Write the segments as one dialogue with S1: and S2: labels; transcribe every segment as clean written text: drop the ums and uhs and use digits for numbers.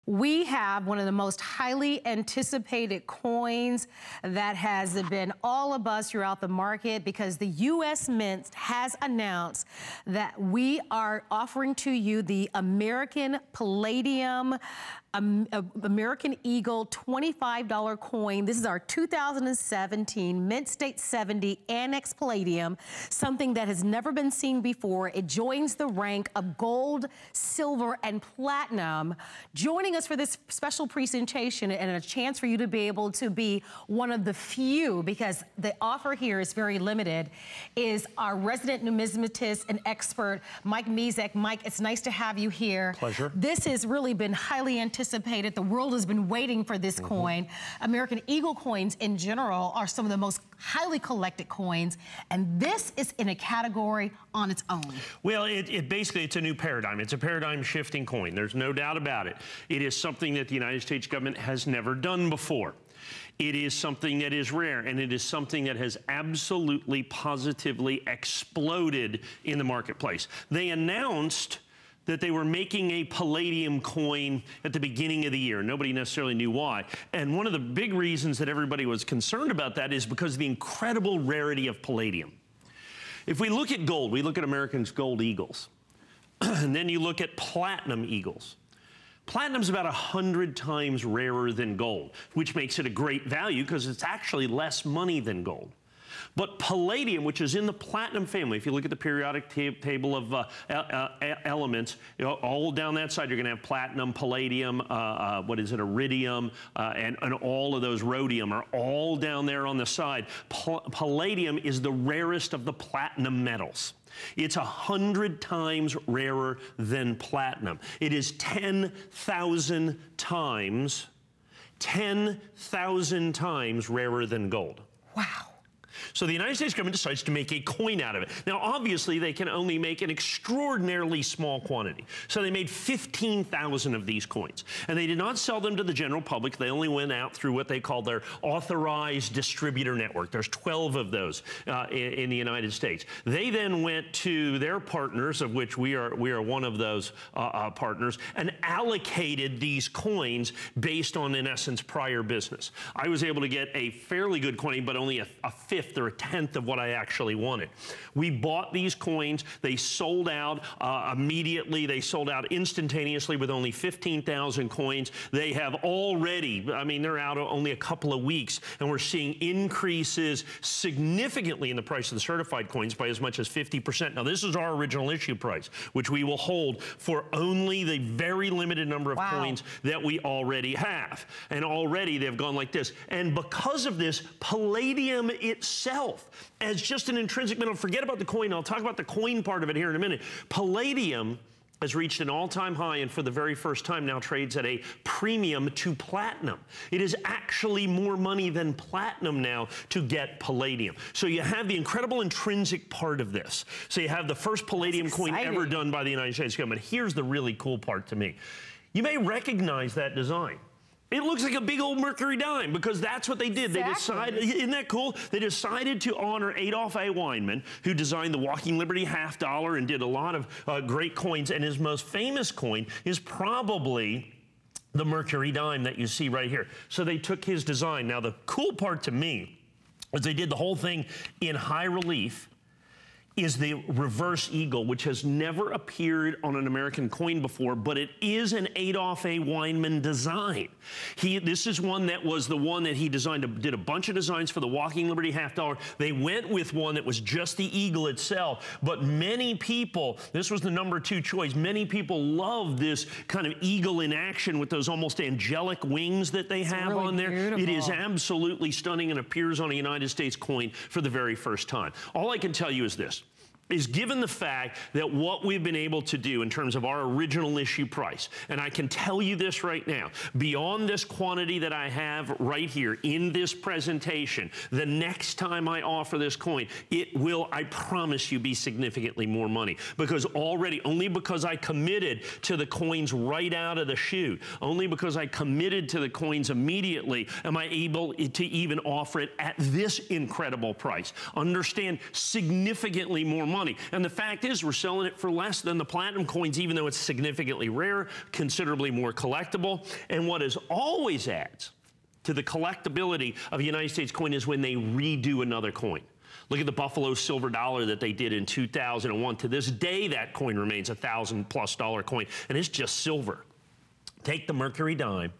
S1: We have one of the most highly anticipated coins that has been all of us throughout the market, because the U.S. Mint has announced that we are offering to you the American Palladium American Eagle $25 coin. This is our 2017 Mint State 70 ANACS Palladium, something that has never been seen before. It joins the rank of gold, silver, and platinum. Joining us for this special presentation and a chance for you to be able to be one of the few, because the offer here is very limited, is our resident numismatist and expert, Mike Mezek. Mike, it's nice to have you here.
S2: Pleasure.
S1: This has really been highly anticipated. The world has been waiting for this coin. American Eagle coins in general are some of the most highly collected coins, and this is in a category on its own.
S2: Well, basically it's a new paradigm. It's a paradigm shifting coin. There's no doubt about it. It is something that the United States government has never done before. It is something that is rare, and it is something that has absolutely, positively exploded in the marketplace. They announced that they were making a palladium coin at the beginning of the year. Nobody necessarily knew why. And one of the big reasons that everybody was concerned about that is because of the incredible rarity of palladium. If we look at gold, we look at Americans' gold eagles. And then you look at platinum eagles. Platinum's about 100 times rarer than gold, which makes it a great value because it's actually less money than gold. But palladium, which is in the platinum family, if you look at the periodic table of elements, you know, all down that side, you're going to have platinum, palladium, iridium, and all of those rhodium are all down there on the side. Palladium is the rarest of the platinum metals. It's 100 times rarer than platinum. It is 10,000 times rarer than gold.
S1: Wow.
S2: So the United States government decides to make a coin out of it. Now, obviously, they can only make an extraordinarily small quantity. So they made 15,000 of these coins. And they did not sell them to the general public. They only went out through what they call their authorized distributor network. There's 12 of those in the United States. They then went to their partners, of which we are one of those partners, and allocated these coins based on, in essence, prior business. I was able to get a fairly good quantity, but only a fifth or a tenth of what I actually wanted. We bought these coins. They sold out immediately. They sold out instantaneously with only 15,000 coins. They have already, I mean, they're out only a couple of weeks, and we're seeing increases significantly in the price of the certified coins by as much as 50%. Now, this is our original issue price, which we will hold for only the very limited number of coins that we already have. And already they've gone like this. And because of this, palladium itself, as just an intrinsic metal, forget about the coin, I'll talk about the coin part of it here in a minute. Palladium has reached an all-time high, and for the very first time now trades at a premium to platinum. It is actually more money than platinum now to get palladium. So you have the incredible intrinsic part of this. So you have the first palladium coin ever done by the United States government. Here's the really cool part to me. You may recognize that design. It looks like a big old mercury dime, because that's what they did. Exactly. They decided, isn't that cool? They decided to honor Adolph A. Weinman, who designed the Walking Liberty half dollar and did a lot of great coins. And his most famous coin is probably the mercury dime that you see right here. So they took his design. Now, the cool part to me is they did the whole thing in high relief. Is the reverse eagle, which has never appeared on an American coin before, but it is an Adolph A. Weinman design. This is one that was the one that he designed, did a bunch of designs for the Walking Liberty half dollar. They went with one that was just the eagle itself, but many people, this was the #2 choice, many people love this kind of eagle in action with those almost angelic wings that they have on there. Beautiful. It is absolutely stunning and appears on a United States coin for the very first time. All I can tell you is this. Is given the fact that what we've been able to do in terms of our original issue price, and I can tell you this right now, beyond this quantity that I have right here in this presentation, the next time I offer this coin, it will, I promise you, be significantly more money. Because already, only because I committed to the coins right out of the chute, only because I committed to the coins immediately, am I able to even offer it at this incredible price. Understand, significantly more money. money. And the fact is, we're selling it for less than the platinum coins, even though it's significantly rare, considerably more collectible. And what is always adds to the collectability of a United States coin is when they redo another coin. Look at the Buffalo silver dollar that they did in 2001. To this day, that coin remains a $1,000+ coin, and it's just silver. Take the mercury dime,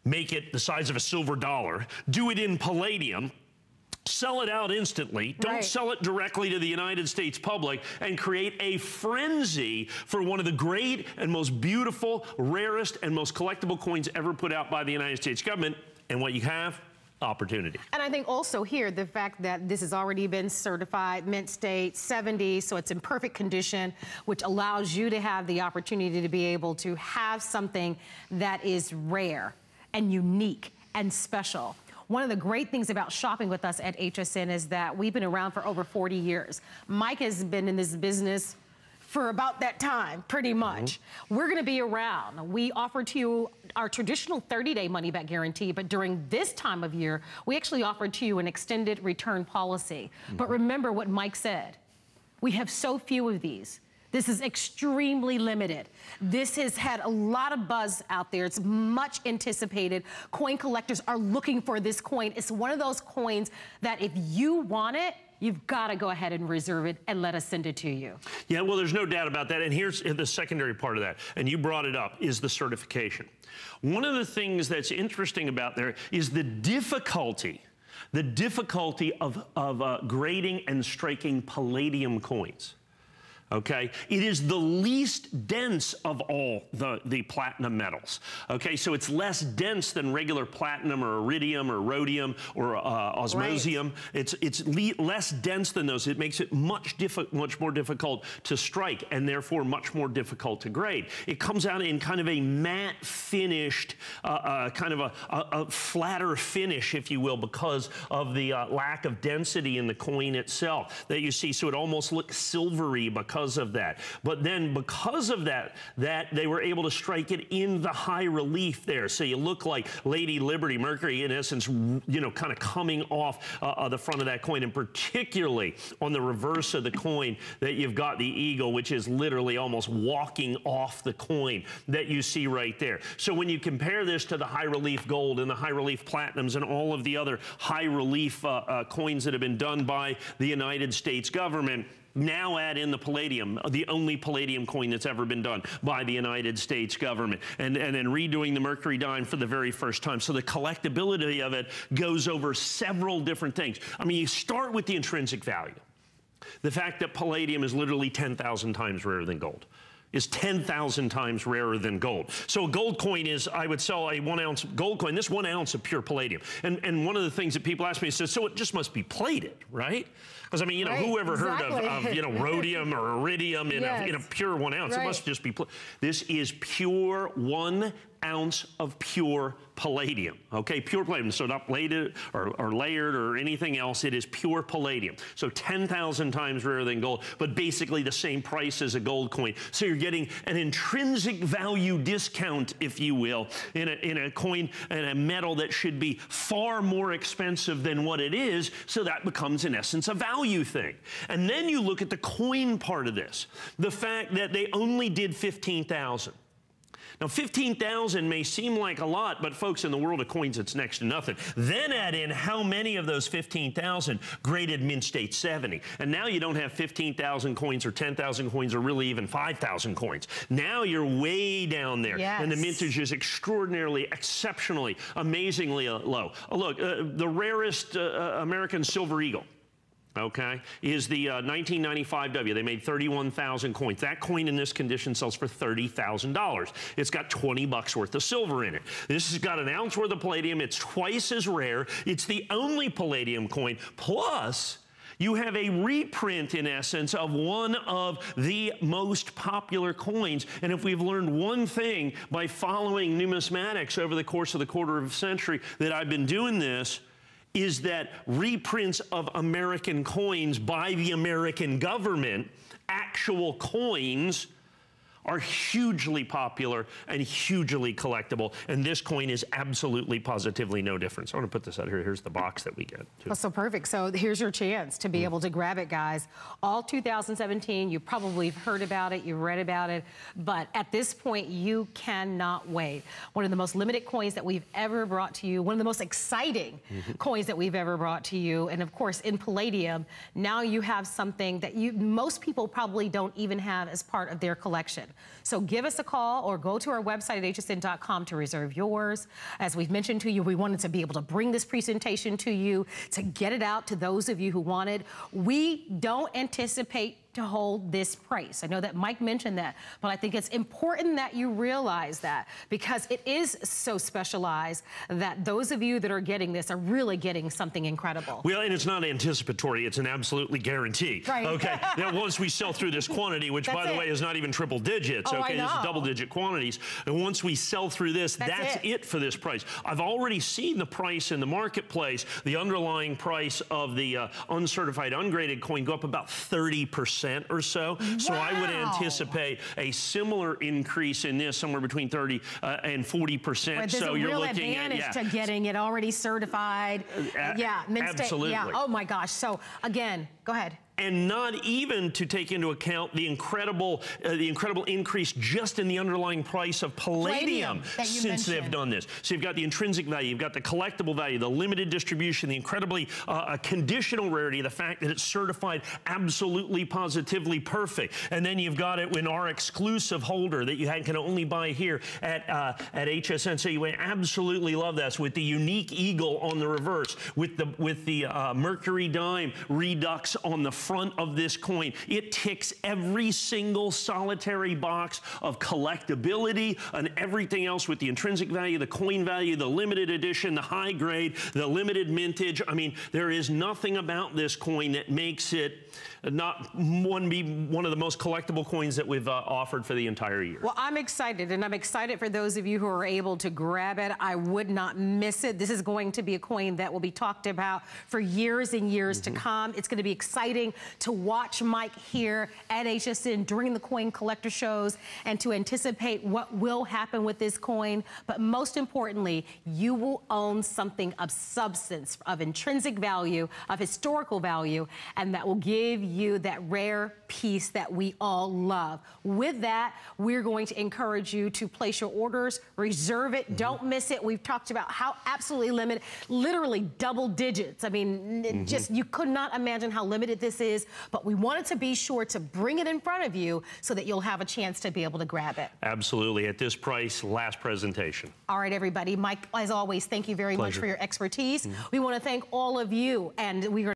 S2: make it the size of a silver dollar, do it in palladium, sell it out instantly, don't sell it directly to the United States public, and create a frenzy for one of the great and most beautiful, rarest, and most collectible coins ever put out by the United States government. And what you have? Opportunity.
S1: And I think also here, the fact that this has already been certified mint state 70, so it's in perfect condition, which allows you to have the opportunity to be able to have something that is rare and unique and special. One of the great things about shopping with us at HSN is that we've been around for over 40 years. Mike has been in this business for about that time, pretty much. We're gonna be around. We offer to you our traditional 30-day money-back guarantee, but during this time of year, we actually offer to you an extended return policy. But remember what Mike said. We have so few of these. This is extremely limited. This has had a lot of buzz out there. It's much anticipated. Coin collectors are looking for this coin. It's one of those coins that if you want it, you've got to go ahead and reserve it and let us send it to you.
S2: Yeah, well, there's no doubt about that. And here's the secondary part of that, and you brought it up, is the certification. One of the things that's interesting about there is the difficulty of grading and striking palladium coins. Okay, it is the least dense of all the platinum metals. Okay, so it's less dense than regular platinum or iridium or rhodium or osmosium. It's less dense than those. It makes it much more difficult to strike and therefore much more difficult to grade. It comes out in kind of a matte finished, kind of a flatter finish, if you will, because of the lack of density in the coin itself that you see. So it almost looks silvery because of that. But then because of that they were able to strike it in the high relief there. So you look like Lady Liberty, Mercury in essence, you know, kind of coming off the front of that coin, and particularly on the reverse of the coin that you've got the eagle, which is literally almost walking off the coin that you see right there. So when you compare this to the high relief gold and the high relief platinums and all of the other high relief coins that have been done by the United States government, now add in the palladium, the only palladium coin that's ever been done by the United States government, and then redoing the mercury dime for the very first time. So the collectability of it goes over several different things. I mean, you start with the intrinsic value. The fact that palladium is literally 10,000 times rarer than gold. Is 10,000 times rarer than gold. So a gold coin is, I would sell a 1 ounce gold coin, this 1 ounce of pure palladium. And one of the things that people ask me is, so it just must be plated, right? Because I mean, you know, who ever heard of you know, rhodium or iridium in a pure 1 ounce? It must just be, this is pure 1 ounce of pure palladium, okay? Pure palladium, so not plated or layered or anything else. It is pure palladium. So 10,000 times rarer than gold, but basically the same price as a gold coin. So you're getting an intrinsic value discount, if you will, in a coin and a metal that should be far more expensive than what it is, so that becomes, in essence, a value thing. And then you look at the coin part of this, the fact that they only did 15,000. Now, 15,000 may seem like a lot, but folks, in the world of coins, it's next to nothing. Then add in how many of those 15,000 graded mint state 70. And now you don't have 15,000 coins or 10,000 coins or really even 5,000 coins. Now you're way down there. And the mintage is extraordinarily, exceptionally, amazingly low. Look, the rarest American silver eagle, okay, is the 1995 W. They made 31,000 coins. That coin in this condition sells for $30,000. It's got 20 bucks worth of silver in it. This has got an ounce worth of palladium. It's twice as rare. It's the only palladium coin. Plus, you have a reprint, in essence, of one of the most popular coins. And if we've learned one thing by following numismatics over the course of the quarter of a century that I've been doing this, is that reprints of American coins by the American government, actual coins, are hugely popular and hugely collectible, and this coin is absolutely positively no different. So I want to put this out here. Here's the box that we get.
S1: Well, so perfect. So here's your chance to be able to grab it, guys. All 2017, you probably heard about it, you've read about it, but at this point, you cannot wait. One of the most limited coins that we've ever brought to you, one of the most exciting coins that we've ever brought to you, and of course, in palladium, now you have something that most people probably don't even have as part of their collection. So give us a call or go to our website at hsn.com to reserve yours. As we've mentioned to you, we wanted to be able to bring this presentation to you, to get it out to those of you who want it. We don't anticipate to hold this price. I know that Mike mentioned that, but I think it's important that you realize that, because it is so specialized that those of you that are getting this are really getting something incredible.
S2: Well, and it's not anticipatory, it's an absolutely guarantee.
S1: Right.
S2: Okay, now once we sell through this quantity, which by the way is not even triple digits, okay, this is double digit quantities, and once we sell through this, that's it for this price. I've already seen the price in the marketplace, the underlying price of the uncertified, ungraded coin go up about 30%. Or so. Wow. So I would anticipate a similar increase in this, somewhere between 30 and 40%.
S1: Right,
S2: so you're looking
S1: at to getting it already certified.
S2: Absolutely.
S1: Yeah. Oh my gosh. So again, go ahead.
S2: And not even to take into account the incredible increase just in the underlying price of palladium since they've done this. So you've got the intrinsic value, you've got the collectible value, the limited distribution, the incredibly conditional rarity, the fact that it's certified absolutely positively perfect, and then you've got it in our exclusive holder that you can only buy here at HSN. So you would absolutely love this with the unique eagle on the reverse, with the Mercury dime redux on the front of this coin. It ticks every single solitary box of collectability and everything else with the intrinsic value, the coin value, the limited edition, the high grade, the limited mintage. I mean, there is nothing about this coin that makes it not one of the most collectible coins that we've offered for the entire year.
S1: Well, I'm excited, and I'm excited for those of you who are able to grab it. I would not miss it. This is going to be a coin that will be talked about for years and years to come. It's going to be exciting to watch Mike here at HSN during the coin collector shows and to anticipate what will happen with this coin. But most importantly, you will own something of substance, of intrinsic value, of historical value, and that will give you that rare piece that we all love. With that, we're going to encourage you to place your orders, reserve it, don't miss it. We've talked about how absolutely limited, literally double digits. I mean, just you could not imagine how limited this is, but we wanted to be sure to bring it in front of you so that you'll have a chance to be able to grab it.
S2: Absolutely. At this price, last presentation.
S1: All right, everybody. Mike, as always, thank you very much for your expertise. We want to thank all of you, and we're